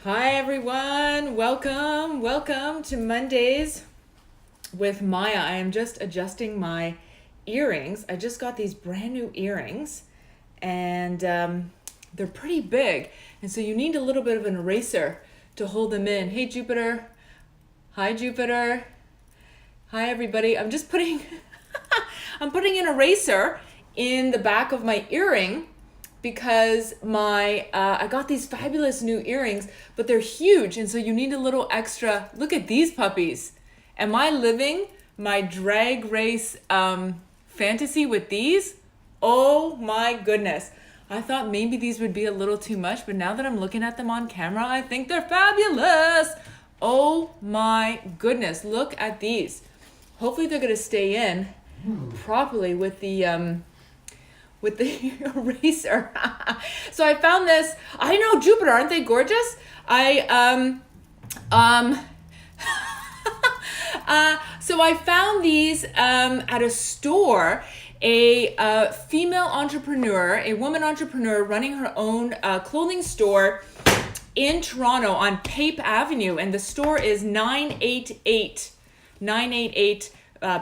Hi everyone, welcome to Mondays with Maya. I am just adjusting my earrings. I just got these brand new earrings and they're pretty big. And so you need a little bit of an eraser to hold them in. Hey Jupiter. Hi Jupiter. Hi everybody. I'm putting an eraser in the back of my earring because I got these fabulous new earrings, but they're huge, and so you need a little extra. Look at these puppies. Am I living my drag race fantasy with these? Oh my goodness. I thought maybe these would be a little too much, but now that I'm looking at them on camera, I think they're fabulous. Oh my goodness, look at these. Hopefully they're gonna stay in properly with the eraser. So I found this. I know, Jupiter, aren't they gorgeous? So I found these at a store. A female entrepreneur, a woman entrepreneur running her own clothing store in Toronto on Pape Avenue, and the store is 988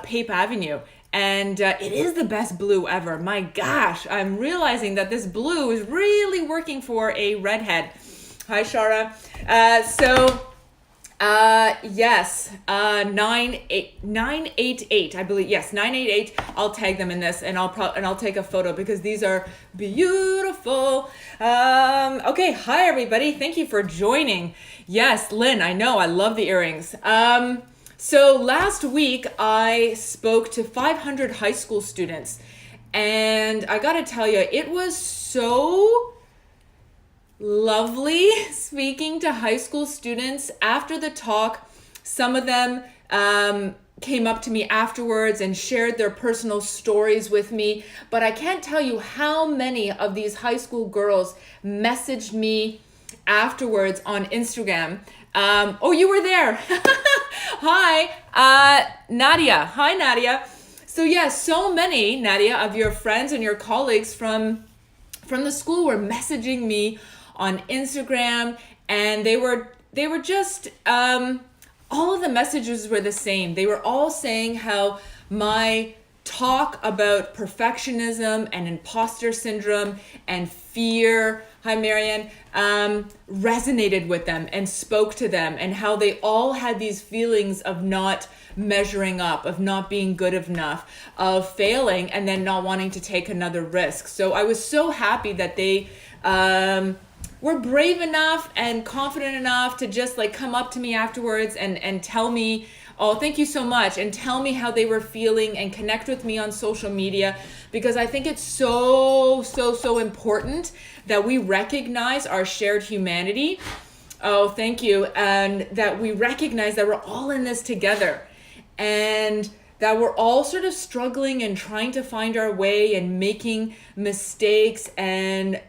Pape Avenue. And it is the best blue ever. My gosh, I'm realizing that this blue is really working for a redhead. Hi, Shara. Yes, 988, I believe. Yes, 988. I'll tag them in this, and I'll take a photo because these are beautiful. Okay, hi everybody. Thank you for joining. Yes, Lynn, I know, I love the earrings. So last week I spoke to 500 high school students, and I gotta tell you, it was so lovely speaking to high school students. After the talk, some of them came up to me afterwards and shared their personal stories with me, but I can't tell you how many of these high school girls messaged me afterwards on Instagram. Oh, you were there. Hi, Nadia. Hi, Nadia. So yeah, so many, Nadia, of your friends and your colleagues from the school were messaging me on Instagram, and they were just all of the messages were the same. They were all saying how my talk about perfectionism and imposter syndrome and fear, hi Marianne, resonated with them and spoke to them, and how they all had these feelings of not measuring up, of not being good enough, of failing, and then not wanting to take another risk. So I was so happy that they were brave enough and confident enough to just like come up to me afterwards and tell me, oh, thank you so much, and tell me how they were feeling and connect with me on social media, because I think it's so important that we recognize our shared humanity. Oh, thank you. And that we recognize that we're all in this together, and that we're all sort of struggling and trying to find our way and making mistakes and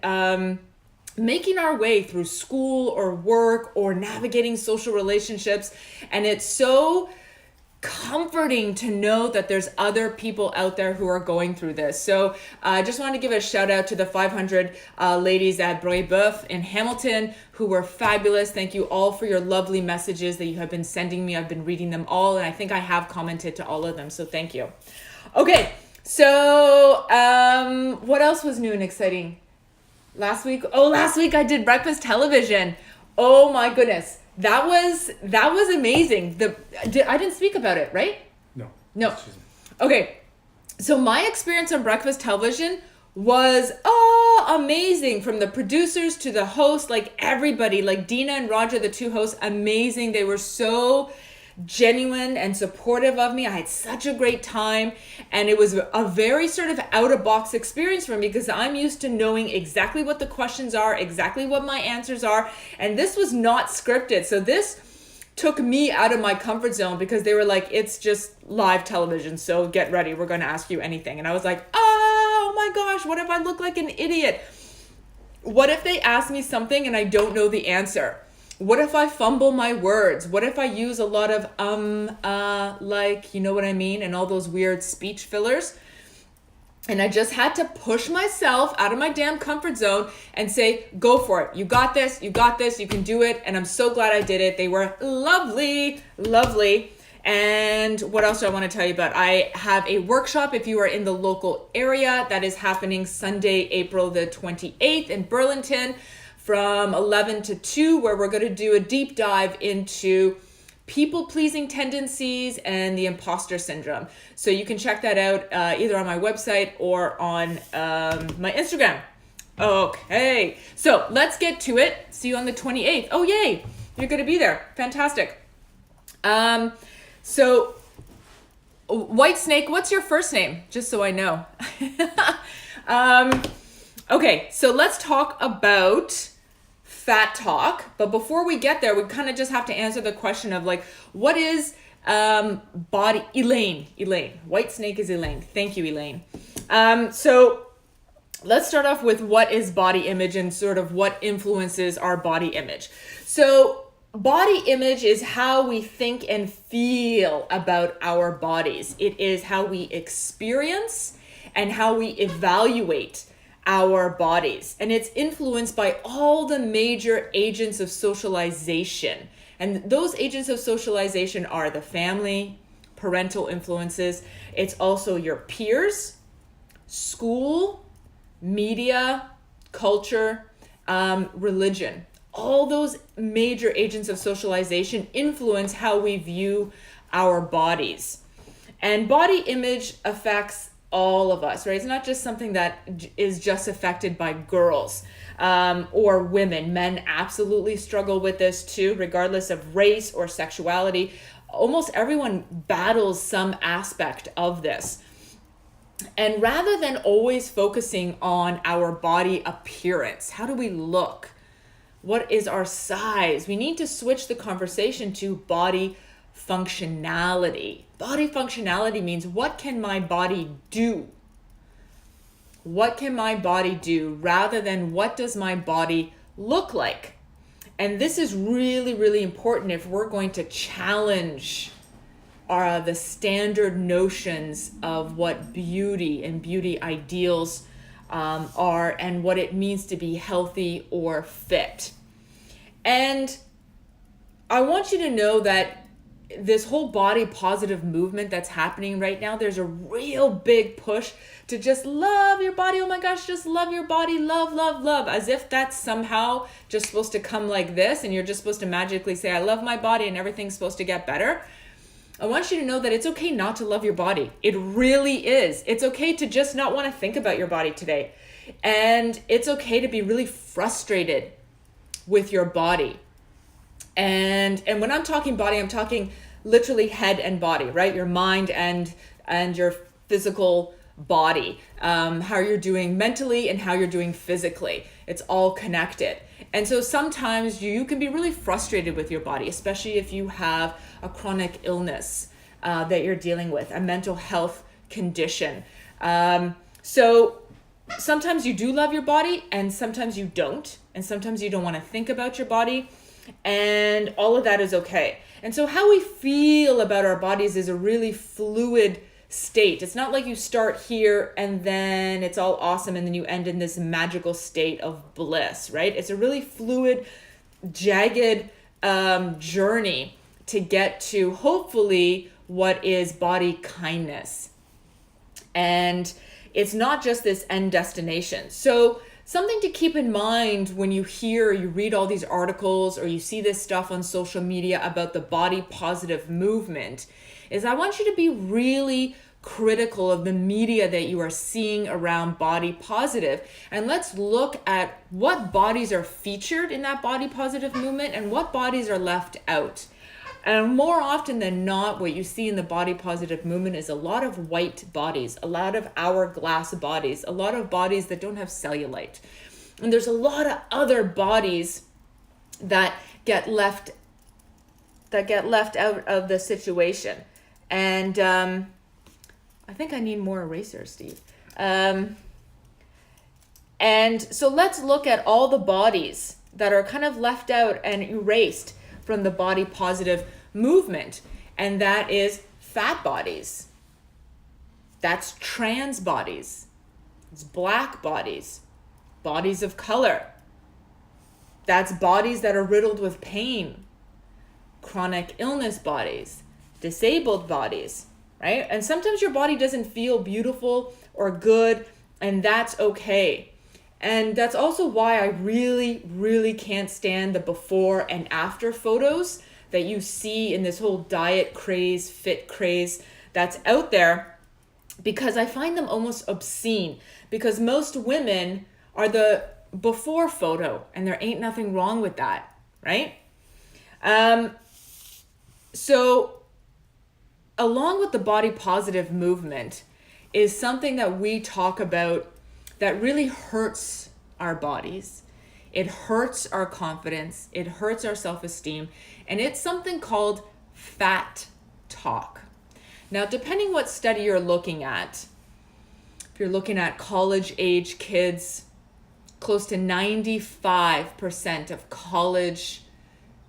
making our way through school or work or navigating social relationships. And it's so comforting to know that there's other people out there who are going through this. So I just wanted to give a shout out to the 500 ladies at Brébeuf in Hamilton who were fabulous. Thank you all for your lovely messages that you have been sending me. I've been reading them all, and I think I have commented to all of them, so thank you. Okay, so what else was new and exciting? Last week I did breakfast television. Oh my goodness. That was amazing. I didn't speak about it, right? No. Okay. So my experience on breakfast television was amazing. From the producers to the host, like everybody, like Dina and Roger, the two hosts, amazing. They were so genuine and supportive of me. I had such a great time, and it was a very sort of out-of-box experience for me because I'm used to knowing exactly what the questions are, exactly what my answers are, and this was not scripted. So this took me out of my comfort zone because they were like, it's just live television, so get ready, we're going to ask you anything. And I was like, oh my gosh, what if I look like an idiot? What if they ask me something and I don't know the answer? What if I fumble my words? What if I use a lot of like, you know what I mean? And all those weird speech fillers. And I just had to push myself out of my damn comfort zone and say, go for it. You got this, you can do it. And I'm so glad I did it. They were lovely, lovely. And what else do I want to tell you about? I have a workshop if you are in the local area that is happening Sunday, April the 28th in Burlington from 11 to 2, where we're going to do a deep dive into people-pleasing tendencies and the imposter syndrome. So you can check that out either on my website or on my Instagram. Okay, so let's get to it. See you on the 28th. Oh, yay, you're going to be there. Fantastic. So, White Snake, what's your first name? Just so I know. Okay, so let's talk about fat talk. But before we get there, we kind of just have to answer the question of like, what is body? Elaine. White Snake is Elaine. Thank you, Elaine. So let's start off with what is body image and sort of what influences our body image. So body image is how we think and feel about our bodies. It is how we experience and how we evaluate our bodies. And it's influenced by all the major agents of socialization. And those agents of socialization are the family, parental influences. It's also your peers, school, media, culture, religion. All those major agents of socialization influence how we view our bodies. And body image affects all of us, right? It's not just something that is just affected by girls or women. Men absolutely struggle with this too, regardless of race or sexuality. Almost everyone battles some aspect of this. And rather than always focusing on our body appearance, how do we look? What is our size? We need to switch the conversation to body functionality. Body functionality means, what can my body do? What can my body do rather than what does my body look like? And this is really, really important if we're going to challenge the standard notions of what beauty and beauty ideals are and what it means to be healthy or fit. And I want you to know that this whole body positive movement that's happening right now, there's a real big push to just love your body. Oh my gosh, just love your body. Love, love, love. As if that's somehow just supposed to come like this and you're just supposed to magically say, I love my body and everything's supposed to get better. I want you to know that it's okay not to love your body. It really is. It's okay to just not want to think about your body today. And it's okay to be really frustrated with your body. And when I'm talking body, I'm talking literally head and body, right? Your mind and your physical body, how you're doing mentally and how you're doing physically. It's all connected. And so sometimes you can be really frustrated with your body, especially if you have a chronic illness that you're dealing with, a mental health condition. So sometimes you do love your body and sometimes you don't. And sometimes you don't want to think about your body. And all of that is okay. And so how we feel about our bodies is a really fluid state. It's not like you start here and then it's all awesome and then you end in this magical state of bliss, right? It's a really fluid, jagged journey to get to hopefully what is body kindness. And it's not just this end destination. So something to keep in mind when you hear or you read all these articles or you see this stuff on social media about the body positive movement is I want you to be really critical of the media that you are seeing around body positive. And let's look at what bodies are featured in that body positive movement and what bodies are left out. And more often than not, what you see in the body positive movement is a lot of white bodies, a lot of hourglass bodies, a lot of bodies that don't have cellulite. And there's a lot of other bodies that get left out of the situation. And I think I need more erasers, Steve. And so let's look at all the bodies that are kind of left out and erased from the body positive movement. And that is fat bodies. That's trans bodies. It's black bodies, bodies of color. That's bodies that are riddled with pain, chronic illness bodies, disabled bodies, right? And sometimes your body doesn't feel beautiful or good, and that's okay. And that's also why I really, really can't stand the before and after photos that you see in this whole diet craze, fit craze that's out there, because I find them almost obscene, because most women are the before photo, and there ain't nothing wrong with that, right? So along with the body positive movement is something that we talk about that really hurts our bodies. It hurts our confidence. It hurts our self-esteem. And it's something called fat talk. Now, depending what study you're looking at, if you're looking at college age kids, close to 95% of college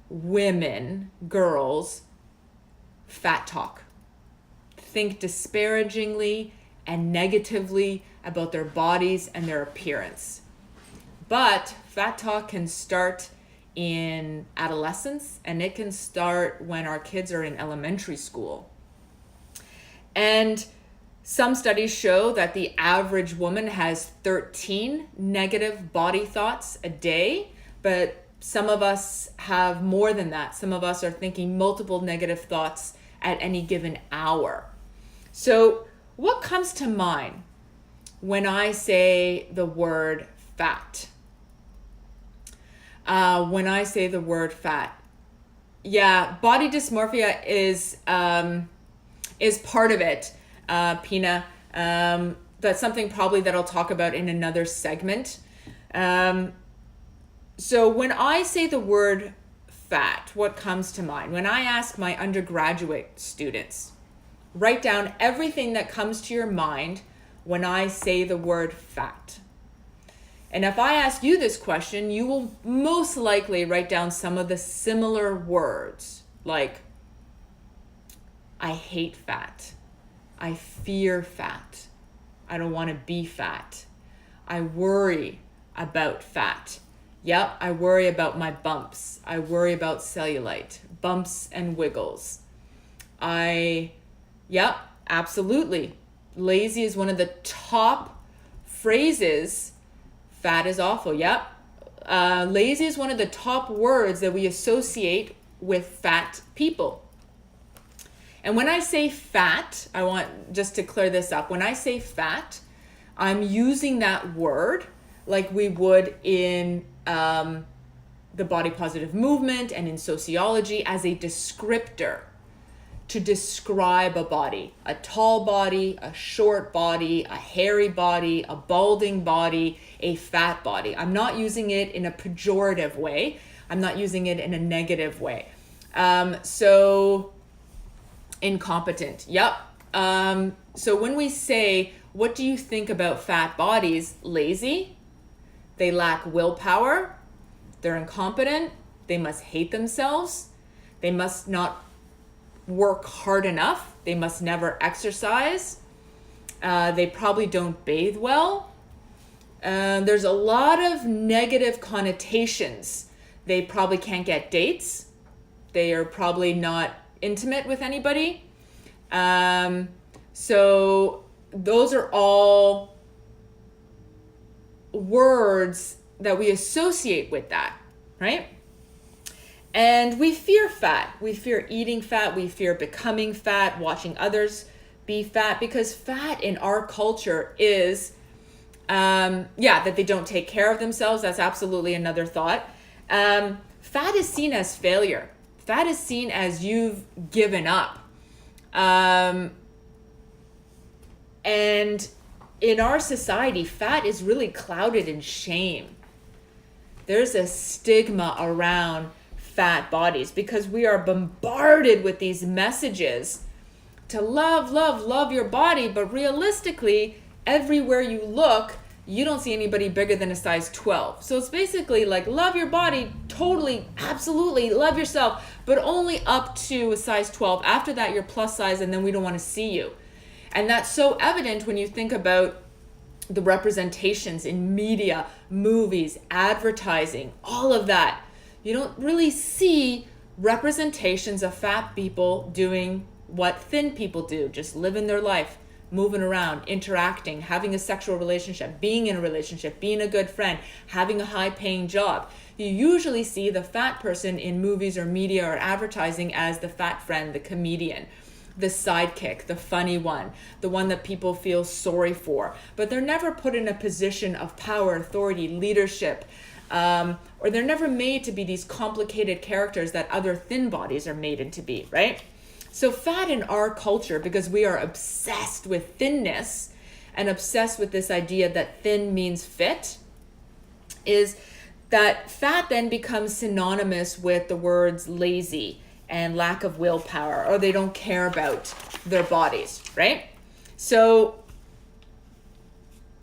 women, girls, fat talk. Think disparagingly and negatively about their bodies and their appearance. But fat talk can start in adolescence, and it can start when our kids are in elementary school. And some studies show that the average woman has 13 negative body thoughts a day, but some of us have more than that. Some of us are thinking multiple negative thoughts at any given hour. So what comes to mind when I say the word fat? When I say the word fat, yeah, body dysmorphia is part of it, Pina. That's something probably that I'll talk about in another segment. So when I say the word fat, what comes to mind? When I ask my undergraduate students, write down everything that comes to your mind when I say the word fat. And if I ask you this question, you will most likely write down some of the similar words, like, I hate fat. I fear fat. I don't want to be fat. I worry about fat. Yep, I worry about my bumps. I worry about cellulite, bumps and wiggles. Yep, absolutely. Lazy is one of the top phrases. Fat is awful. Yep. Lazy is one of the top words that we associate with fat people. And when I say fat, I want just to clear this up. When I say fat, I'm using that word like we would in the body positive movement and in sociology as a descriptor to describe a body, a tall body, a short body, a hairy body, a balding body, a fat body. I'm not using it in a pejorative way. I'm not using it in a negative way. So incompetent. Yep. So when we say, what do you think about fat bodies? Lazy. They lack willpower. They're incompetent. They must hate themselves. They must not work hard enough. They must never exercise. They probably don't bathe well. There's a lot of negative connotations. They probably can't get dates. They are probably not intimate with anybody. So those are all words that we associate with that, right? And we fear fat. We fear eating fat. We fear becoming fat, watching others be fat, because fat in our culture is, that they don't take care of themselves. That's absolutely another thought. Fat is seen as failure. Fat is seen as you've given up. And in our society, fat is really clouded in shame. There's a stigma around fat bodies because we are bombarded with these messages to love your body, but realistically, everywhere you look, you don't see anybody bigger than a size 12. So it's basically like, love your body, totally, absolutely, love yourself, but only up to a size 12. After that, you're plus size, and then we don't want to see you. And that's so evident when you think about the representations in media, movies, advertising, all of that, you don't really see representations of fat people doing what thin people do, just living their life, moving around, interacting, having a sexual relationship, being in a relationship, being a good friend, having a high-paying job. You usually see the fat person in movies or media or advertising as the fat friend, the comedian, the sidekick, the funny one, the one that people feel sorry for. But they're never put in a position of power, authority, leadership, or they're never made to be these complicated characters that other thin bodies are made into be, right? So fat in our culture, because we are obsessed with thinness and obsessed with this idea that thin means fit, is that fat then becomes synonymous with the words lazy and lack of willpower, or they don't care about their bodies, right? So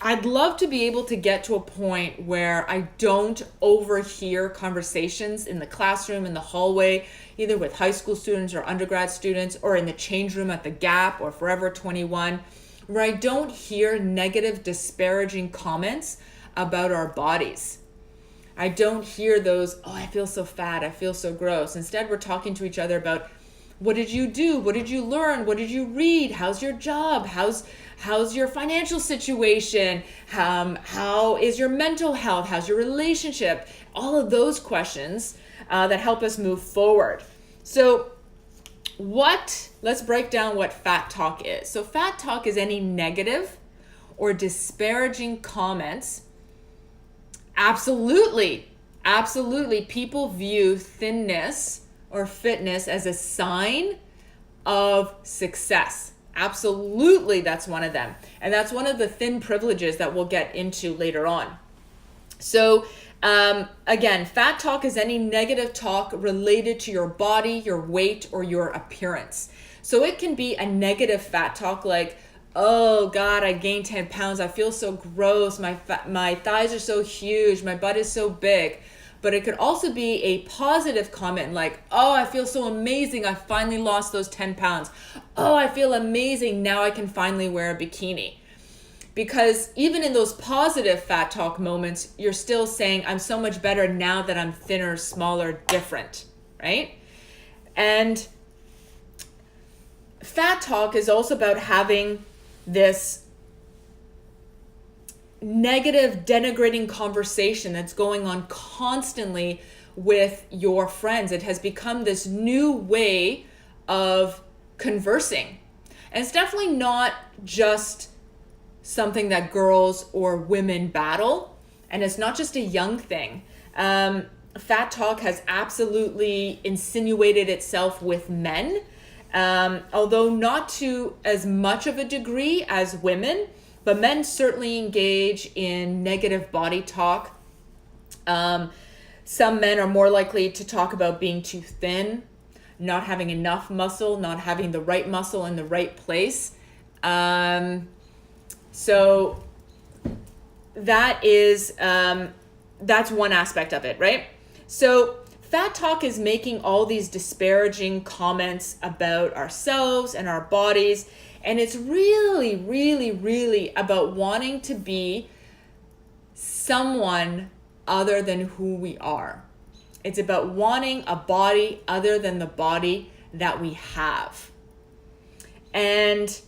I'd love to be able to get to a point where I don't overhear conversations in the classroom, in the hallway, either with high school students or undergrad students, or in the change room at the Gap or Forever 21, where I don't hear negative, disparaging comments about our bodies. I don't hear those, oh, I feel so fat, I feel so gross. Instead, we're talking to each other about, what did you do? What did you learn? What did you read? How's your job? How's your financial situation? How is your mental health? How's your relationship? All of those questions that help us move forward. So let's break down what fat talk is. So fat talk is any negative or disparaging comments. Absolutely. People view thinness or fitness as a sign of success. Absolutely, that's one of them. And that's one of the thin privileges that we'll get into later on. So again, fat talk is any negative talk related to your body, your weight, or your appearance. So it can be a negative fat talk like, oh God, I gained 10 pounds. I feel so gross. My thighs are so huge. My butt is so big. But it could also be a positive comment like, oh, I feel so amazing. I finally lost those 10 pounds. Oh, I feel amazing. Now I can finally wear a bikini. Because even in those positive fat talk moments, you're still saying, I'm so much better now that I'm thinner, smaller, different, right? And fat talk is also about having this negative, denigrating conversation that's going on constantly with your friends. It has become this new way of conversing. And it's definitely not just something that girls or women battle. And it's not just a young thing. Fat talk has absolutely insinuated itself with men, although not to as much of a degree as women. But men certainly engage in negative body talk. Some men are more likely to talk about being too thin, not having enough muscle, not having the right muscle in the right place. So that is, that's one aspect of it, right? So fat talk is making all these disparaging comments about ourselves and our bodies. And it's really, really, really about wanting to be someone other than who we are. It's about wanting a body other than the body that we have. And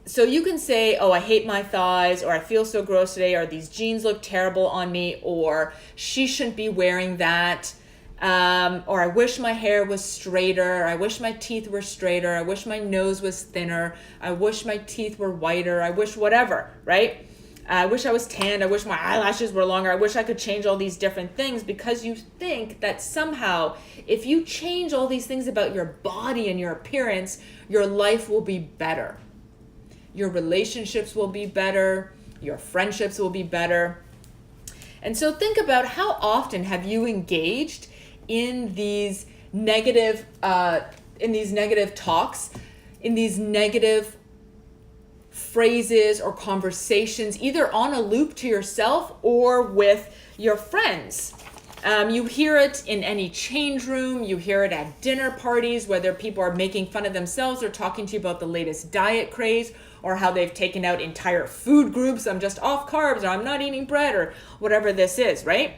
so you can say, oh, I hate my thighs, or I feel so gross today, or these jeans look terrible on me, or she shouldn't be wearing that. Or I wish my hair was straighter. I wish my teeth were straighter. I wish my nose was thinner. I wish my teeth were whiter. I wish whatever, right? I wish I was tanned. I wish my eyelashes were longer. I wish I could change all these different things, because you think that somehow if you change all these things about your body and your appearance, your life will be better. Your relationships will be better. Your friendships will be better. And so think about, how often have you engaged in these negative talks, in these negative phrases or conversations, either on a loop to yourself or with your friends. You hear it in any change room, you hear it at dinner parties, whether people are making fun of themselves or talking to you about the latest diet craze, or how they've taken out entire food groups. I'm just off carbs, or I'm not eating bread, or whatever this is, right?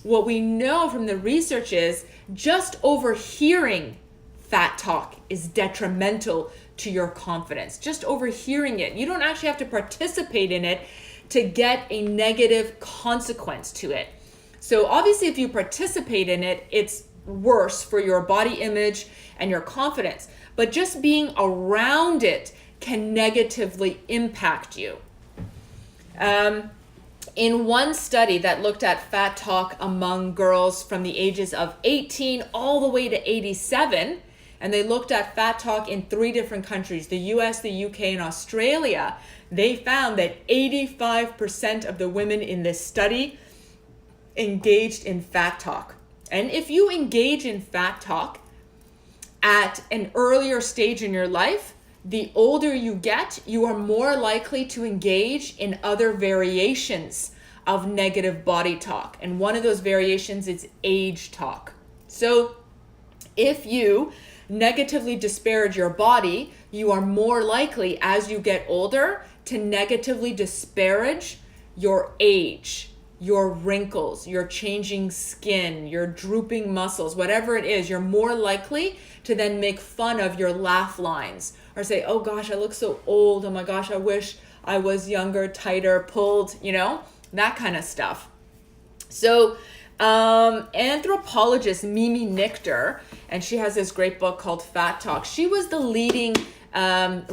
What we know from the research is just overhearing fat talk is detrimental to your confidence. Just overhearing it. You don't actually have to participate in it to get a negative consequence to it. So obviously if you participate in it, it's worse for your body image and your confidence. But just being around it can negatively impact you. In one study that looked at fat talk among girls from the ages of 18 all the way to 87, and they looked at fat talk in 3 different countries, the US, the UK, and Australia, they found that 85% of the women in this study engaged in fat talk. And if you engage in fat talk at an earlier stage in your life, the older you get, you are more likely to engage in other variations of negative body talk. And one of those variations is age talk. So if you negatively disparage your body, you are more likely as you get older to negatively disparage your age, your wrinkles, your changing skin, your drooping muscles, whatever it is. You're more likely to then make fun of your laugh lines or say, oh gosh, I look so old. Oh my gosh, I wish I was younger, tighter, pulled, that kind of stuff. So anthropologist Mimi Nichter, and she has this great book called Fat Talk. She was the leading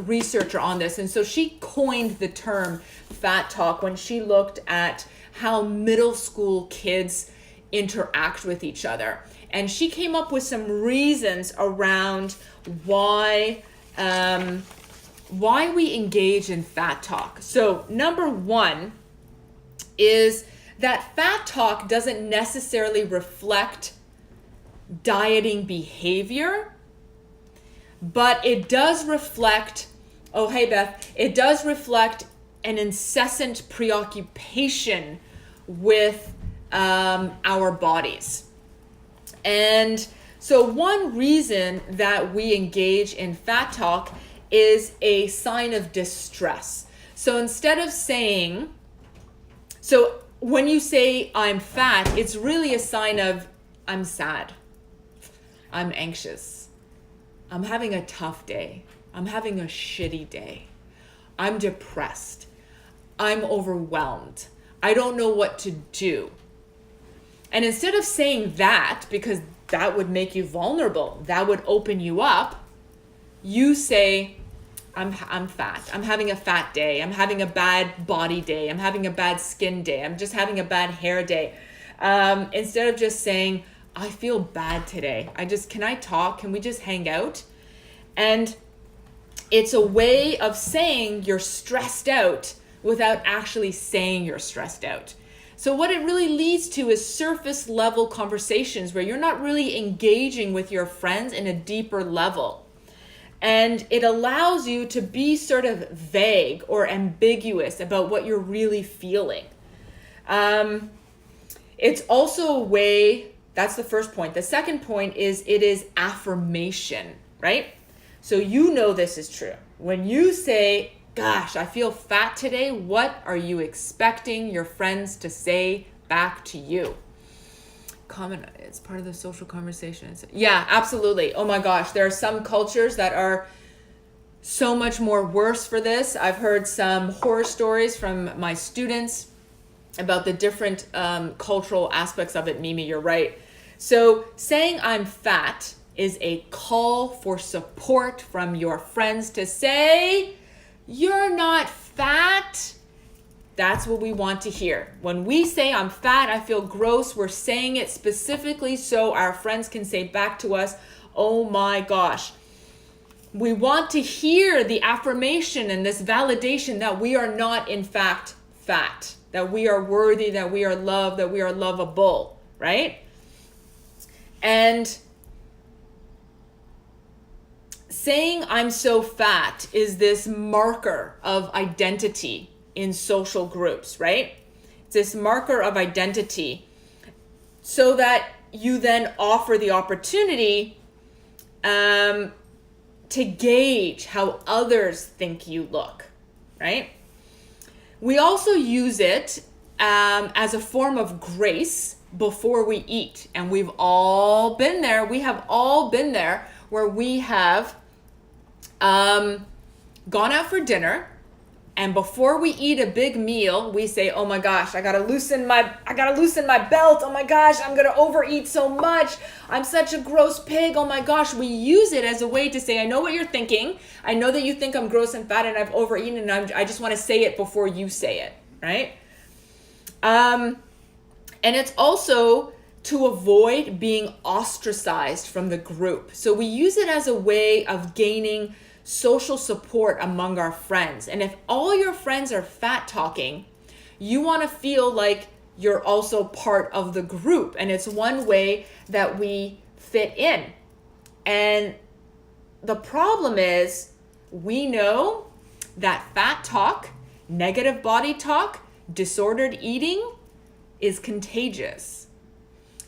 researcher on this. And so she coined the term fat talk when she looked at how middle school kids interact with each other. And she came up with some reasons around why we engage in fat talk. So number 1 is that fat talk doesn't necessarily reflect dieting behavior, but it does reflect, oh, hey, Beth, it does reflect an incessant preoccupation with our bodies. And so one reason that we engage in fat talk is a sign of distress. So instead of saying, so when you say I'm fat, it's really a sign of I'm sad, I'm anxious, I'm having a tough day, I'm having a shitty day, I'm depressed, I'm overwhelmed, I don't know what to do. And instead of saying that, because that would make you vulnerable, that would open you up, you say, I'm fat. I'm having a fat day. I'm having a bad body day. I'm having a bad skin day. I'm just having a bad hair day. Instead of just saying, I feel bad today. Can I talk? Can we just hang out? And it's a way of saying you're stressed out without actually saying you're stressed out. So what it really leads to is surface level conversations where you're not really engaging with your friends in a deeper level. And it allows you to be sort of vague or ambiguous about what you're really feeling. It's also a way, that's the first point. The second point is it is affirmation, right? So you know this is true. When you say, gosh, I feel fat today, what are you expecting your friends to say back to you? Comment, it's part of the social conversation. Yeah, absolutely. Oh my gosh, there are some cultures that are so much more worse for this. I've heard some horror stories from my students about the different cultural aspects of it. Mimi, you're right. So saying I'm fat is a call for support from your friends to say, you're not fat. That's what we want to hear. When we say I'm fat, I feel gross, we're saying it specifically so our friends can say back to us, oh my gosh. We want to hear the affirmation and this validation that we are not in fact fat, that we are worthy, that we are loved, that we are lovable, right? And saying I'm so fat is this marker of identity in social groups, right? It's this marker of identity so that you then offer the opportunity to gauge how others think you look, right? We also use it as a form of grace before we eat. And we've all been there. We have all been there where we have gone out for dinner, and before we eat a big meal, we say, "Oh my gosh, I gotta loosen my belt. Oh my gosh, I'm gonna overeat so much. I'm such a gross pig. Oh my gosh." We use it as a way to say, "I know what you're thinking. I know that you think I'm gross and fat and I've overeaten, and I just want to say it before you say it," right? And it's also to avoid being ostracized from the group. So we use it as a way of gaining social support among our friends. And if all your friends are fat talking, you want to feel like you're also part of the group. And it's one way that we fit in. And the problem is, we know that fat talk, negative body talk, disordered eating is contagious.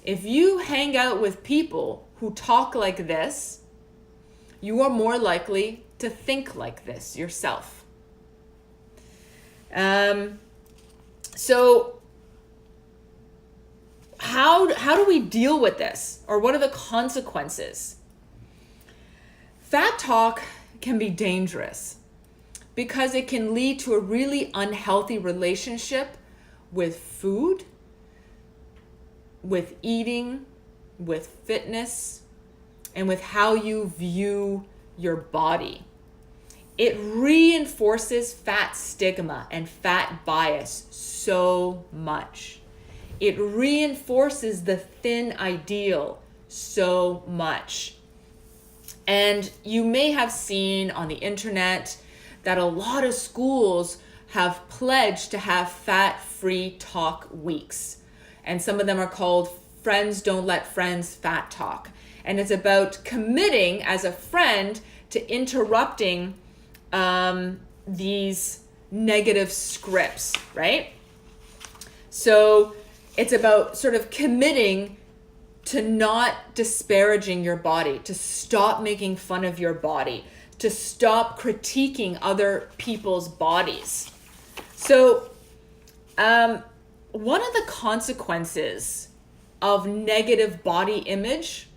If you hang out with people who talk like this, you are more likely to think like this yourself. So how do we deal with this? Or what are the consequences? Fat talk can be dangerous because it can lead to a really unhealthy relationship with food, with eating, with fitness, and with how you view your body. It reinforces fat stigma and fat bias so much. It reinforces the thin ideal so much. And you may have seen on the internet that a lot of schools have pledged to have fat-free talk weeks. And some of them are called Friends Don't Let Friends Fat Talk. And it's about committing as a friend to interrupting these negative scripts, right? So it's about sort of committing to not disparaging your body, to stop making fun of your body, to stop critiquing other people's bodies. So one of the consequences of negative body image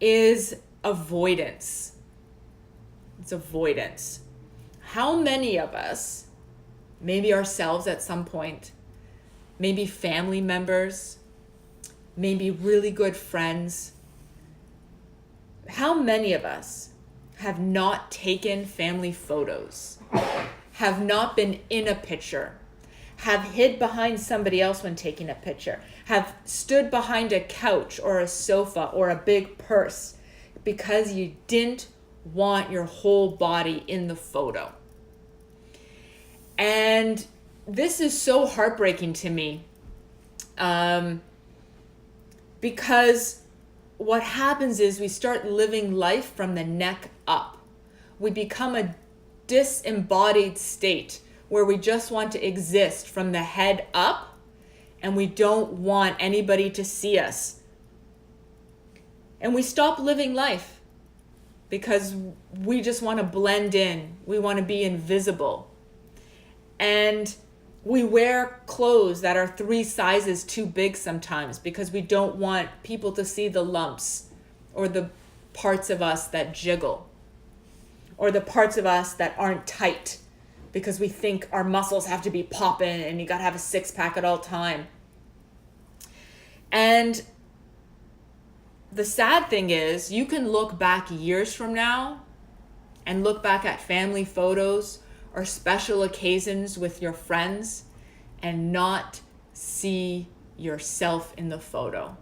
is avoidance. It's avoidance. How many of us, maybe ourselves at some point, maybe family members, maybe really good friends, how many of us have not taken family photos, have not been in a picture, have hid behind somebody else when taking a picture, have stood behind a couch or a sofa or a big purse because you didn't want your whole body in the photo? And this is so heartbreaking to me, because what happens is we start living life from the neck up. We become a disembodied state where we just want to exist from the head up, and we don't want anybody to see us. And we stop living life because we just want to blend in. We want to be invisible. And we wear clothes that are 3 sizes too big sometimes because we don't want people to see the lumps or the parts of us that jiggle or the parts of us that aren't tight because we think our muscles have to be popping and you got to have a 6-pack at all time. And the sad thing is, you can look back years from now and look back at family photos or special occasions with your friends and not see yourself in the photo.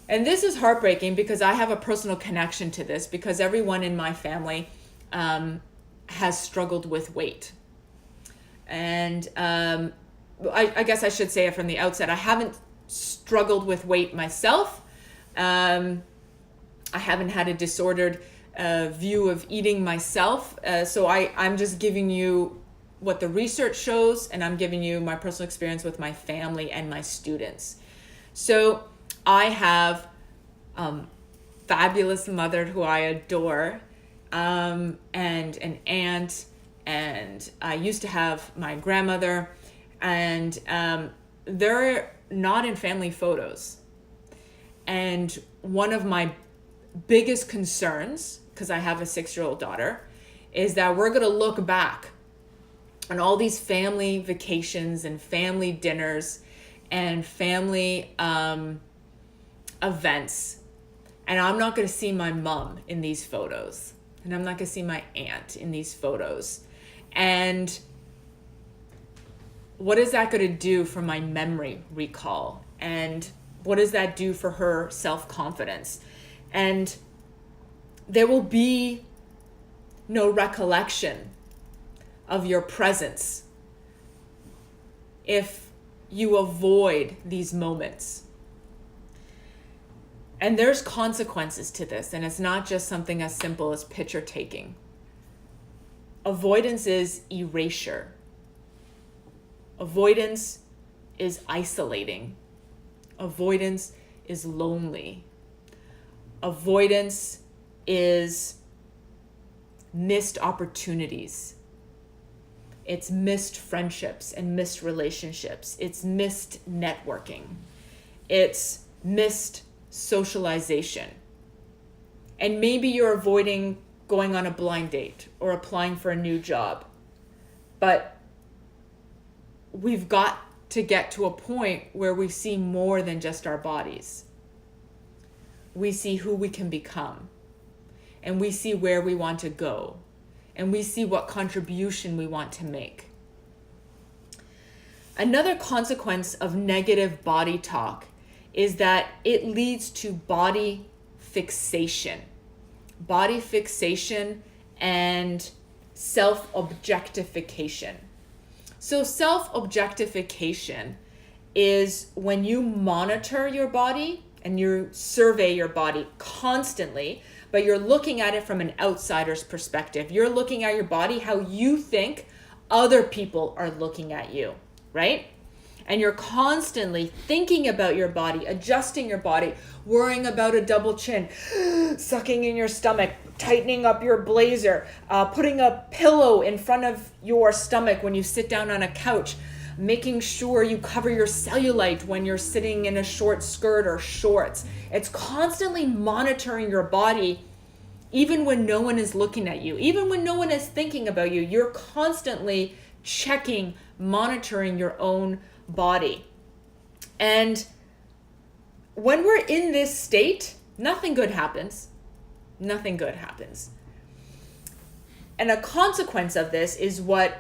And this is heartbreaking because I have a personal connection to this because everyone in my family has struggled with weight. And I guess I should say it from the outset. I haven't struggled with weight myself. I haven't had a disordered view of eating myself. So I'm just giving you what the research shows, and I'm giving you my personal experience with my family and my students. So I have fabulous mother who I adore, and an aunt, and I used to have my grandmother, and they're not in family photos. And one of my biggest concerns, because I have a 6-year-old daughter, is that we're going to look back on all these family vacations and family dinners and family events, and I'm not going to see my mom in these photos, and I'm not going to see my aunt in these photos. And what is that going to do for my memory recall? And what does that do for her self-confidence? And there will be no recollection of your presence if you avoid these moments. And there's consequences to this, and it's not just something as simple as picture taking. Avoidance is erasure. Avoidance is isolating. Avoidance is lonely. Avoidance is missed opportunities. It's missed friendships and missed relationships. It's missed networking. It's missed socialization. And maybe you're avoiding going on a blind date or applying for a new job. But we've got to get to a point where we see more than just our bodies. We see who we can become. And we see where we want to go. And we see what contribution we want to make. Another consequence of negative body talk is that it leads to body fixation. Body fixation and self-objectification. So self-objectification is when you monitor your body and you survey your body constantly, but you're looking at it from an outsider's perspective. You're looking at your body how you think other people are looking at you, right? And you're constantly thinking about your body, adjusting your body, worrying about a double chin, sucking in your stomach, tightening up your blazer, putting a pillow in front of your stomach when you sit down on a couch, making sure you cover your cellulite when you're sitting in a short skirt or shorts. It's constantly monitoring your body, even when no one is looking at you, even when no one is thinking about you. You're constantly checking, monitoring your own body. And when we're in this state, nothing good happens. Nothing good happens. And a consequence of this is what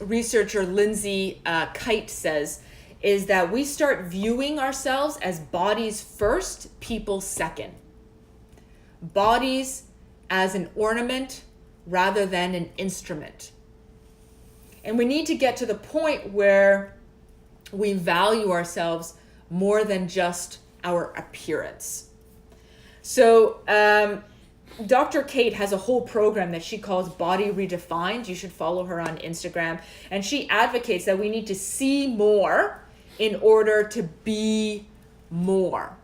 researcher Lindsay Kite says, is that we start viewing ourselves as bodies first, people second. Bodies as an ornament rather than an instrument. And we need to get to the point where we value ourselves more than just our appearance. So Dr. Kate has a whole program that she calls Body Redefined. You should follow her on Instagram. And she advocates that we need to see more in order to be more.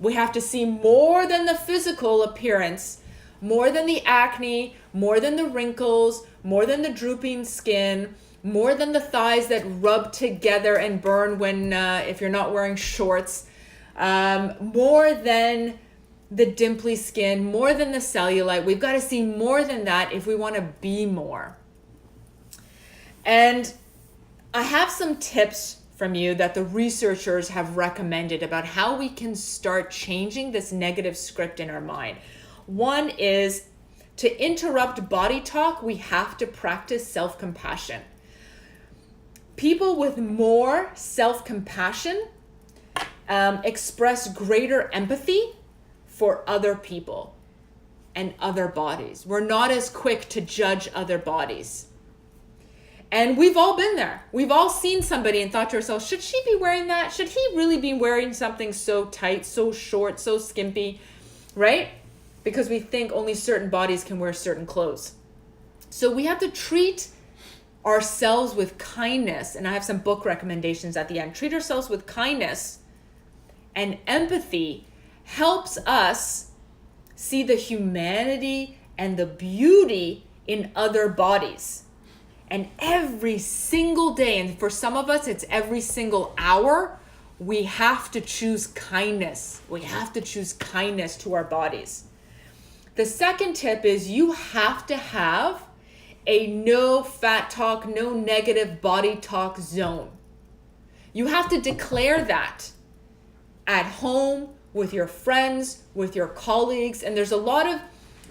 We have to see more than the physical appearance, more than the acne, more than the wrinkles, more than the drooping skin, more than the thighs that rub together and burn when if you're not wearing shorts, more than the dimply skin, more than the cellulite. We've got to see more than that if we want to be more. And I have some tips from you that the researchers have recommended about how we can start changing this negative script in our mind. One is to interrupt body talk, we have to practice self-compassion. People with more self-compassion express greater empathy for other people and other bodies. We're not as quick to judge other bodies. And we've all been there. We've all seen somebody and thought to ourselves, should she be wearing that? Should he really be wearing something so tight, so short, so skimpy, right? Because we think only certain bodies can wear certain clothes. So we have to treat ourselves with kindness. And I have some book recommendations at the end. Treat ourselves with kindness, and empathy helps us see the humanity and the beauty in other bodies. And every single day, and for some of us, it's every single hour, we have to choose kindness. We have to choose kindness to our bodies. The second tip is you have to have a no fat talk, no negative body talk zone. You have to declare that at home, with your friends, with your colleagues, and there's a lot of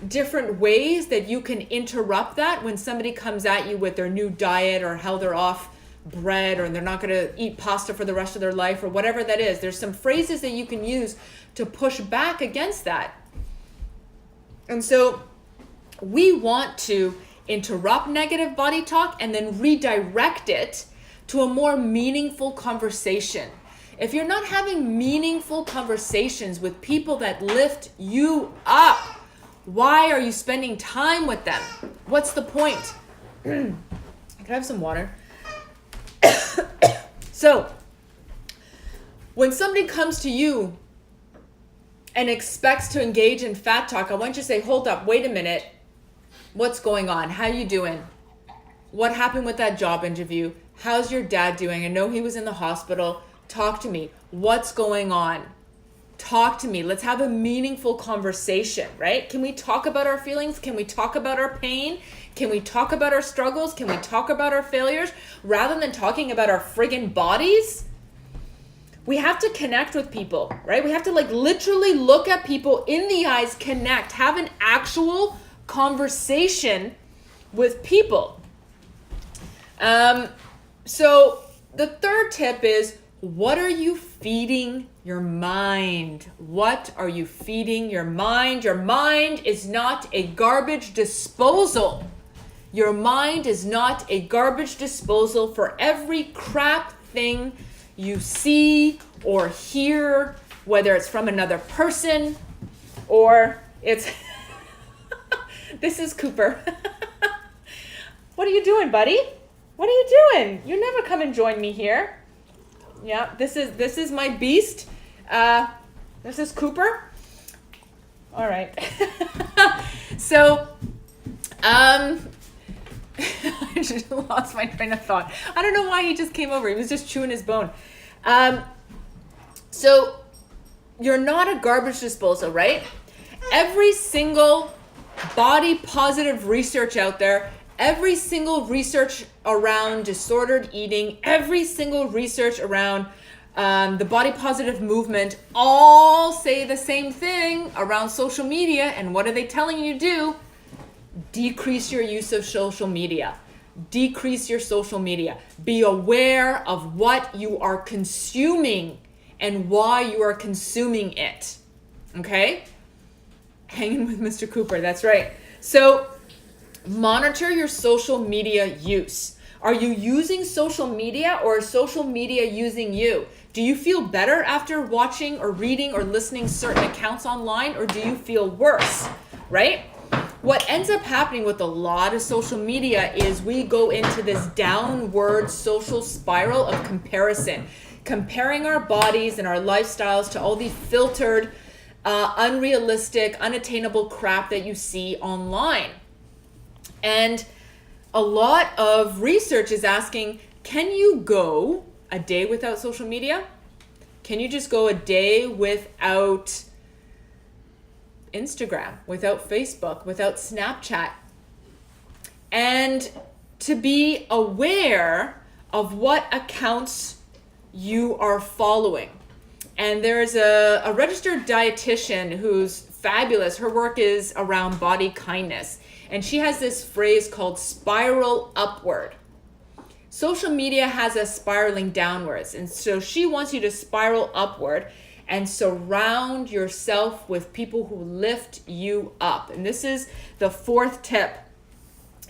different ways that you can interrupt that when somebody comes at you with their new diet or how they're off bread or they're not going to eat pasta for the rest of their life or whatever that is. There's some phrases that you can use to push back against that. And so we want to interrupt negative body talk and then redirect it to a more meaningful conversation. If you're not having meaningful conversations with people that lift you up, why are you spending time with them? What's the point? Can I have some water? So, when somebody comes to you and expects to engage in fat talk, I want you to say, hold up, wait a minute. What's going on? How you doing? What happened with that job interview? How's your dad doing? I know he was in the hospital. Talk to me. What's going on? Talk to me. Let's have a meaningful conversation, right? Can we talk about our feelings? Can we talk about our pain? Can we talk about our struggles? Can we talk about our failures rather than talking about our friggin' bodies? We have to connect with people, right? We have to literally look at people in the eyes, connect, have an actual conversation with people. So the third tip is, what are you feeding your mind? What are you feeding your mind? Your mind is not a garbage disposal. Your mind is not a garbage disposal for every crap thing you see or hear, whether it's from another person or it's... This is Cooper. What are you doing, buddy? What are you doing? You never come and join me here. Yeah, this is my beast. This is Cooper. All right. So, I just lost my train of thought. I don't know why he just came over. He was just chewing his bone. So, you're not a garbage disposal, right? Every single body positive research out there, every single research around disordered eating, every single research around the body positive movement, all say the same thing around social media. And what are they telling you to do? Decrease your use of social media. Decrease your social media. Be aware of what you are consuming and why you are consuming it. Okay? Hanging with Mr. Cooper, that's right. So, monitor your social media use. Are you using social media or is social media using you? Do you feel better after watching or reading or listening certain accounts online, or do you feel worse, right? What ends up happening with a lot of social media is we go into this downward social spiral of comparison, comparing our bodies and our lifestyles to all the filtered, unrealistic, unattainable crap that you see online. And a lot of research is asking, can you go a day without social media? Can you just go a day without Instagram, without Facebook, without Snapchat? And to be aware of what accounts you are following. And there's a registered dietitian who's fabulous. Her work is around body kindness. And she has this phrase called spiral upward. Social media has us spiraling downwards. And so she wants you to spiral upward and surround yourself with people who lift you up. And this is the fourth tip,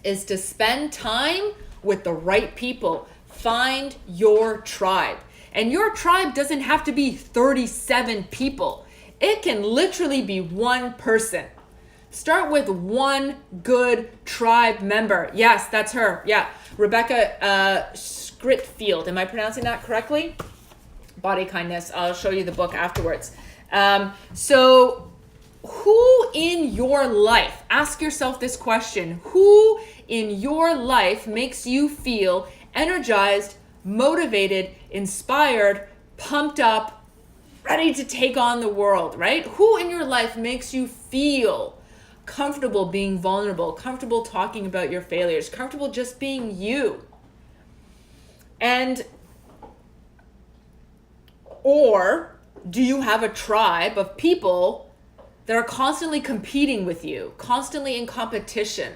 is to spend time with the right people. Find your tribe. And your tribe doesn't have to be 37 people. It can literally be one person. Start with one good tribe member. Yes, that's her. Yeah, Rebecca Scritfield. Am I pronouncing that correctly? Body Kindness. I'll show you the book afterwards. So who in your life, ask yourself this question, who in your life makes you feel energized, motivated, inspired, pumped up, ready to take on the world, right? Who in your life makes you feel comfortable being vulnerable, comfortable talking about your failures, comfortable just being you? And, or do you have a tribe of people that are constantly competing with you, constantly in competition?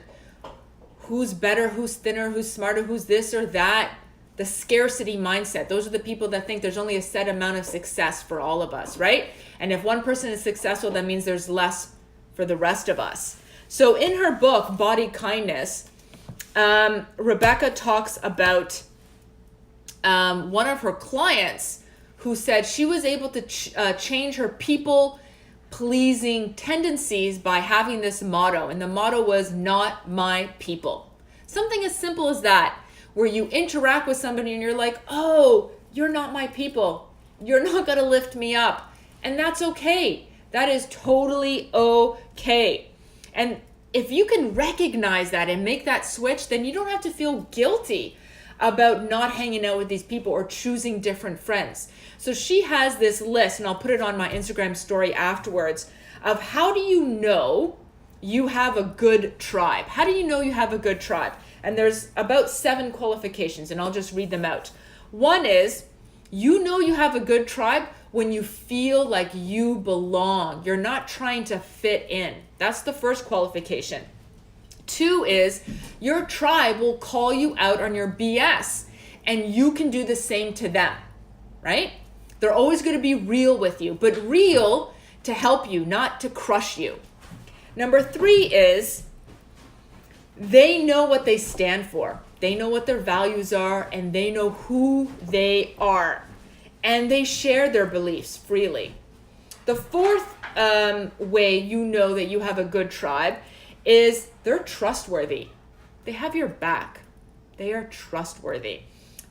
Who's better, who's thinner, who's smarter, who's this or that? The scarcity mindset. Those are the people that think there's only a set amount of success for all of us, right? And if one person is successful, that means there's less for the rest of us. So in her book, Body Kindness, Rebecca talks about one of her clients who said she was able to change her people-pleasing tendencies by having this motto. And the motto was, not my people. Something as simple as that, where you interact with somebody and you're like, oh, you're not my people. You're not going to lift me up. And that's okay. That is totally okay. And if you can recognize that and make that switch, then you don't have to feel guilty about not hanging out with these people or choosing different friends. So she has this list, and I'll put it on my Instagram story afterwards, of how do you know you have a good tribe? How do you know you have a good tribe? And there's about 7 qualifications, and I'll just read them out. One is, you know you have a good tribe when you feel like you belong. You're not trying to fit in. That's the first qualification. 2 is, your tribe will call you out on your BS, and you can do the same to them, right? They're always going to be real with you, but real to help you, not to crush you. Number 3 is, they know what they stand for. They know what their values are, and they know who they are. And they share their beliefs freely. The 4th way you know that you have a good tribe is they're trustworthy. They have your back. They are trustworthy.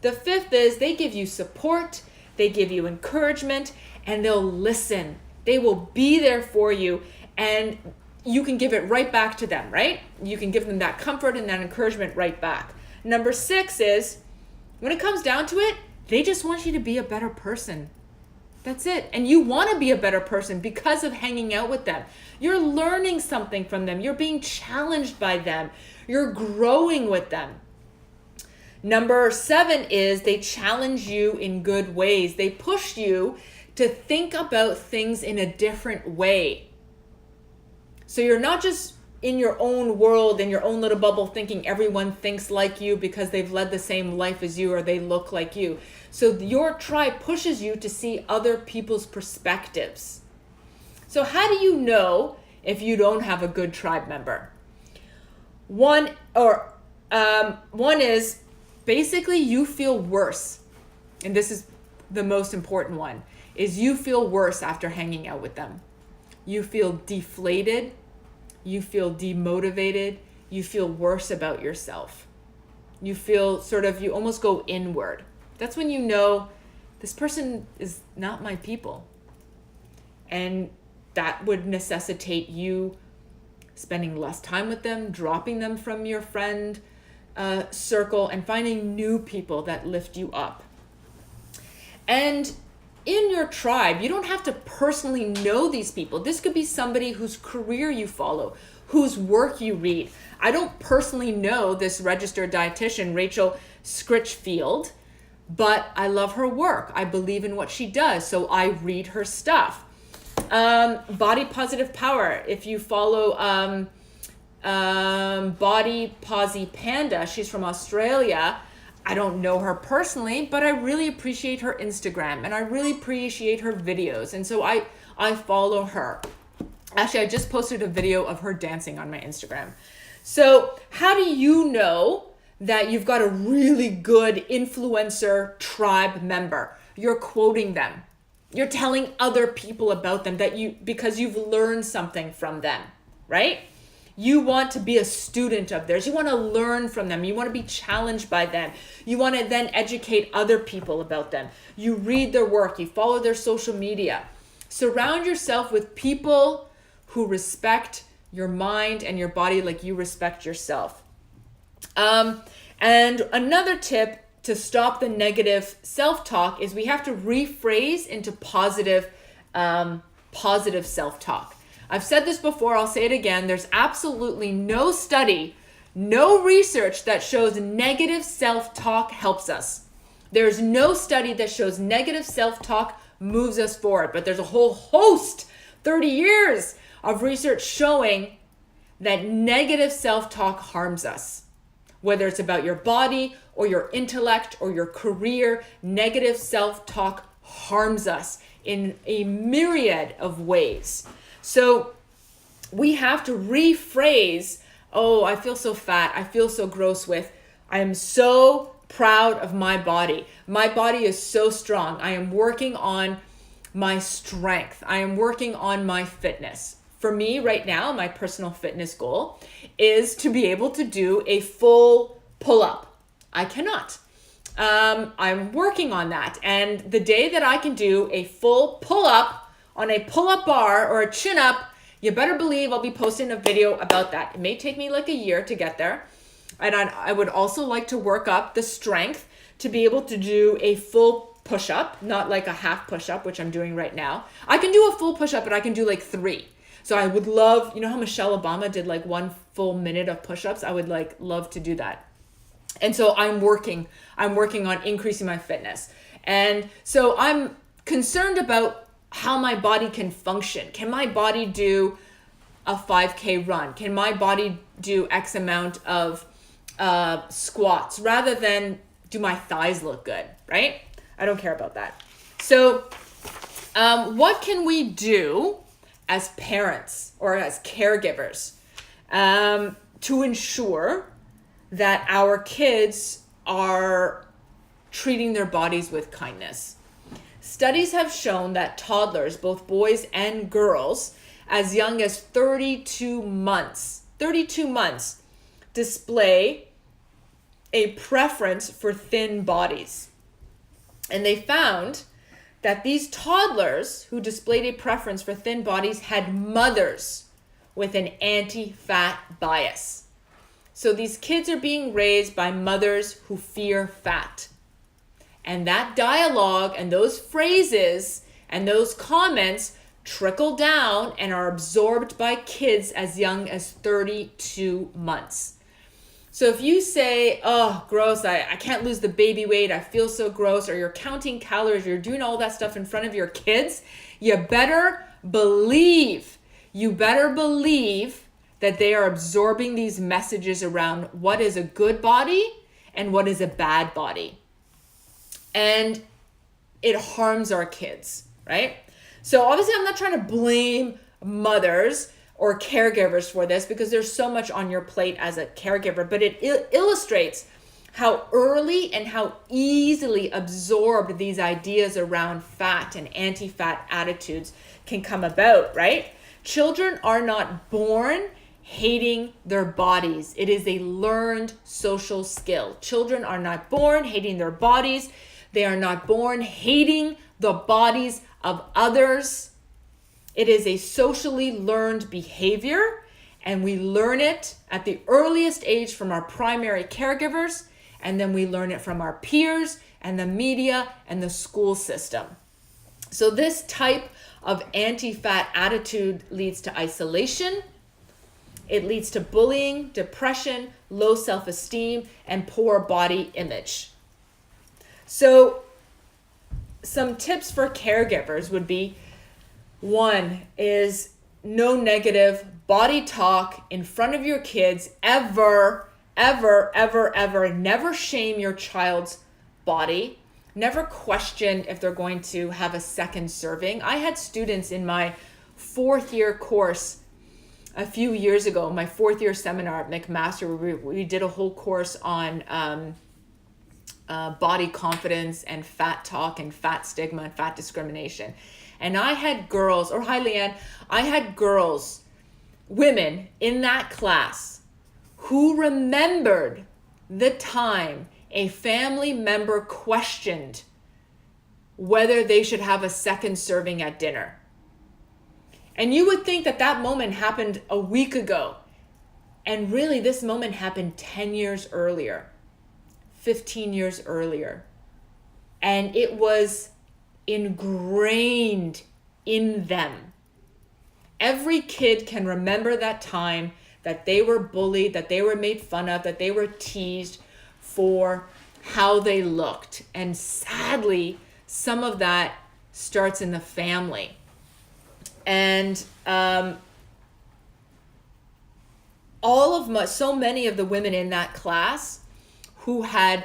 The 5th is they give you support, they give you encouragement, and they'll listen. They will be there for you, and you can give it right back to them, right? You can give them that comfort and that encouragement right back. Number 6 is, when it comes down to it, they just want you to be a better person. That's it. And you want to be a better person because of hanging out with them. You're learning something from them. You're being challenged by them. You're growing with them. Number 7 is they challenge you in good ways. They push you to think about things in a different way. So you're not just in your own world, in your own little bubble, thinking everyone thinks like you because they've led the same life as you or they look like you. So your tribe pushes you to see other people's perspectives. So how do you know if you don't have a good tribe member? One is basically you feel worse. And this is the most important one, is you feel worse after hanging out with them. You feel deflated. You feel demotivated. You feel worse about yourself. You feel you almost go inward. That's when you know this person is not my people. And that would necessitate you spending less time with them, dropping them from your friend circle, and finding new people that lift you up. And in your tribe, you don't have to personally know these people. This could be somebody whose career you follow, whose work you read. I don't personally know this registered dietitian, Rachel Scritchfield, but I love her work. I believe in what she does, so I read her stuff. Body Positive Power. If you follow Body Posy Panda, she's from Australia. I don't know her personally, but I really appreciate her Instagram and I really appreciate her videos. And so I follow her. Actually, I just posted a video of her dancing on my Instagram. So how do you know that you've got a really good influencer tribe member? You're quoting them. You're telling other people about them because you've learned something from them, right? You want to be a student of theirs. You want to learn from them. You want to be challenged by them. You want to then educate other people about them. You read their work. You follow their social media. Surround yourself with people who respect your mind and your body like you respect yourself. And another tip to stop the negative self-talk is we have to rephrase into positive self-talk. I've said this before, I'll say it again. There's absolutely no study, no research that shows negative self-talk helps us. There's no study that shows negative self-talk moves us forward, but there's a whole host, 30 years of research showing that negative self-talk harms us. Whether it's about your body or your intellect or your career, negative self-talk harms us in a myriad of ways. So we have to rephrase, oh, I feel so fat, I feel so gross with, I am so proud of my body. My body is so strong. I am working on my strength. I am working on my fitness. For me right now, my personal fitness goal is to be able to do a full pull-up. I cannot. I'm working on that. And the day that I can do a full pull-up on a pull-up bar or a chin-up, you better believe I'll be posting a video about that. It may take me like a year to get there. And I would also like to work up the strength to be able to do a full push-up, not like a half push-up, which I'm doing right now. I can do a full push-up, but I can do like 3. So I would love, you know how Michelle Obama did like 1 full minute of push-ups? I would like love to do that. And so I'm working on increasing my fitness. And so I'm concerned about how my body can function. Can my body do a 5K run? Can my body do X amount of squats rather than do my thighs look good, right? I don't care about that. So what can we do as parents or as caregivers to ensure that our kids are treating their bodies with kindness? Studies have shown that toddlers, both boys and girls, as young as 32 months, display a preference for thin bodies. And they found that these toddlers who displayed a preference for thin bodies had mothers with an anti-fat bias. So these kids are being raised by mothers who fear fat. And that dialogue and those phrases and those comments trickle down and are absorbed by kids as young as 32 months. So if you say, oh, gross, I can't lose the baby weight, I feel so gross, or you're counting calories, you're doing all that stuff in front of your kids, you better believe that they are absorbing these messages around what is a good body and what is a bad body. And it harms our kids, right? So obviously I'm not trying to blame mothers or caregivers for this because there's so much on your plate as a caregiver, but it illustrates how early and how easily absorbed these ideas around fat and anti-fat attitudes can come about, right? Children are not born hating their bodies. It is a learned social skill. Children are not born hating their bodies. They are not born hating the bodies of others. It is a socially learned behavior, and we learn it at the earliest age from our primary caregivers, and then we learn it from our peers and the media and the school system. So this type of anti-fat attitude leads to isolation. It leads to bullying, depression, low self-esteem, and poor body image. So some tips for caregivers would be, 1 is no negative body talk in front of your kids ever, ever, ever, ever. Never shame your child's body. Never question if they're going to have a second serving. I had students in my 4th year course a few years ago, my 4th year seminar at McMaster, where we did a whole course on body confidence and fat talk and fat stigma and fat discrimination. And I had girls, or hi Leanne, I had girls, women in that class who remembered the time a family member questioned whether they should have a second serving at dinner. And you would think that that moment happened a week ago. And really, this moment happened 10 years earlier, 15 years earlier. And it was ingrained in them. Every kid can remember that time that they were bullied, that they were made fun of, that they were teased for how they looked. And sadly, some of that starts in the family. And so many of the women in that class who had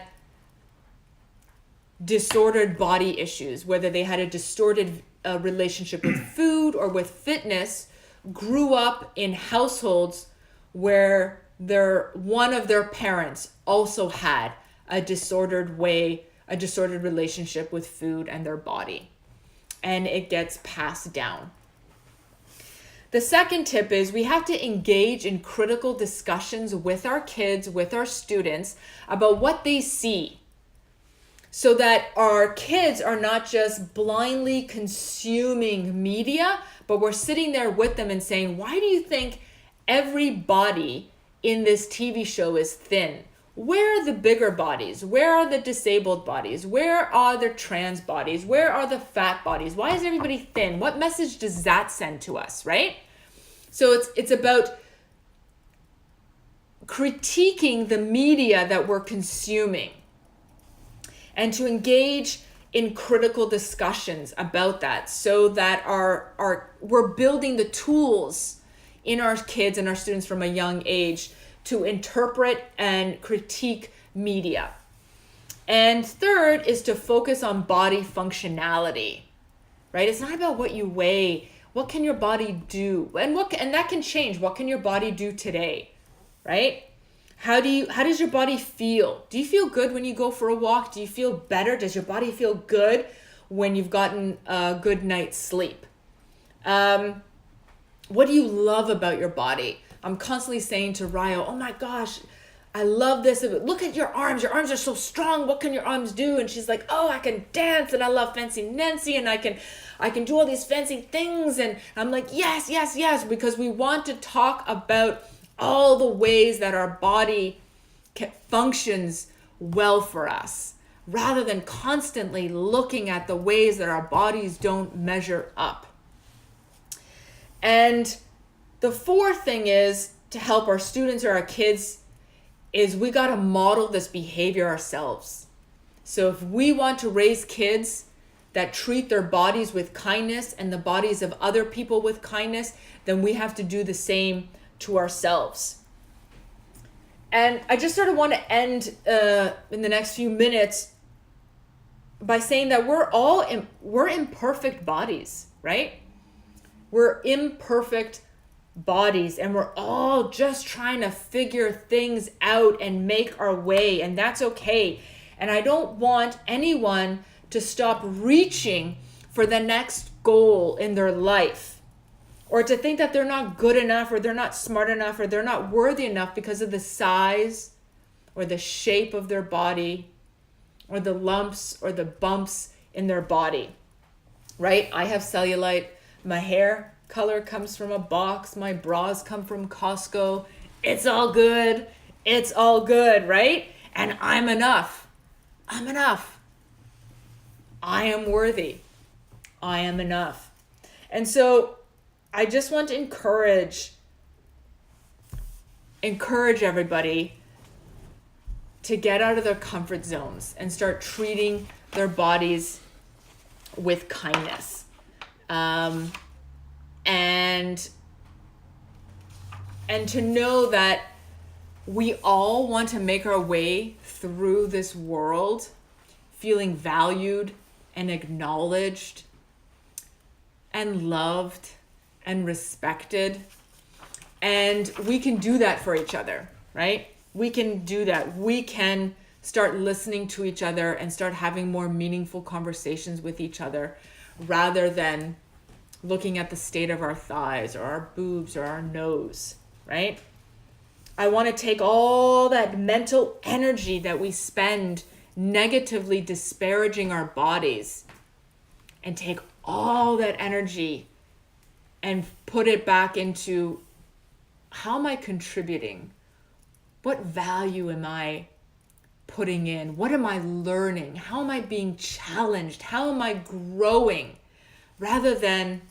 disordered body issues, whether they had a distorted relationship with food or with fitness, grew up in households where one of their parents also had a disordered relationship with food and their body. And it gets passed down. The second tip is we have to engage in critical discussions with our kids, with our students, about what they see, so that our kids are not just blindly consuming media, but we're sitting there with them and saying, why do you think every body in this TV show is thin? Where are the bigger bodies? Where are the disabled bodies? Where are the trans bodies? Where are the fat bodies? Why is everybody thin? What message does that send to us, right? So it's about critiquing the media that we're consuming and to engage in critical discussions about that, so that we're building the tools in our kids and our students from a young age to interpret and critique media. And third is to focus on body functionality, right? It's not about what you weigh. What can your body do? And that can change. What can your body do today, right? How does your body feel? Do you feel good when you go for a walk? Do you feel better? Does your body feel good when you've gotten a good night's sleep? What do you love about your body? I'm constantly saying to Ryo, oh my gosh, I love this. Look at your arms. Your arms are so strong. What can your arms do? And she's like, oh, I can dance and I love fancy Nancy and I can do all these fancy things. And I'm like, yes, yes, yes, because we want to talk about all the ways that our body functions well for us, rather than constantly looking at the ways that our bodies don't measure up. And the fourth thing is to help our students or our kids is we got to model this behavior ourselves. So if we want to raise kids that treat their bodies with kindness and the bodies of other people with kindness, then we have to do the same to ourselves. And I just sort of want to end in the next few minutes by saying that we're imperfect bodies, right? We're imperfect bodies, and we're all just trying to figure things out and make our way, and that's okay. And I don't want anyone to stop reaching for the next goal in their life, or to think that they're not good enough, or they're not smart enough, or they're not worthy enough because of the size or the shape of their body, or the lumps or the bumps in their body, right? I have cellulite. My hair color comes from a box. My bras come from Costco. It's all good. It's all good, right? And I'm enough. I'm enough. I am worthy. I am enough. And so I just want to encourage everybody to get out of their comfort zones and start treating their bodies with kindness. And to know that we all want to make our way through this world feeling valued and acknowledged and loved and respected. And we can do that for each other, right? We can do that. We can start listening to each other and start having more meaningful conversations with each other, rather than looking at the state of our thighs or our boobs or our nose, right? I want to take all that mental energy that we spend negatively disparaging our bodies and take all that energy and put it back into, how am I contributing? What value am I putting in? What am I learning? How am I being challenged? How am I growing? Rather than,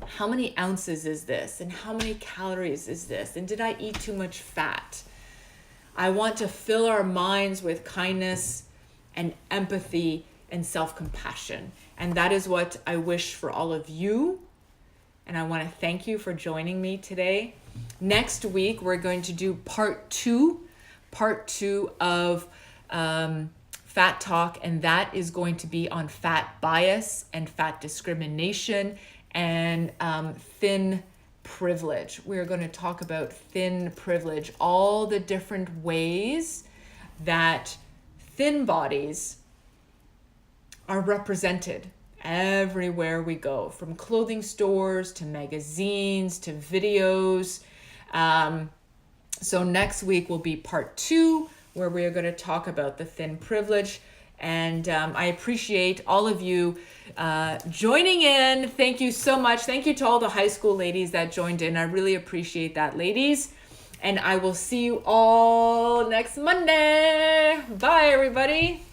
how many ounces is this? And how many calories is this? And did I eat too much fat? I want to fill our minds with kindness and empathy and self-compassion. And that is what I wish for all of you. And I want to thank you for joining me today. Next week, we're going to do part two of Fat Talk, and that is going to be on fat bias and fat discrimination and thin privilege. We're going to talk about thin privilege, all the different ways that thin bodies are represented everywhere we go, from clothing stores to magazines to videos. So next week will be part 2, where we are going to talk about the thin privilege. And I appreciate all of you joining in. Thank you so much. Thank you to all the high school ladies that joined in. I really appreciate that, ladies. And I will see you all next Monday. Bye, everybody.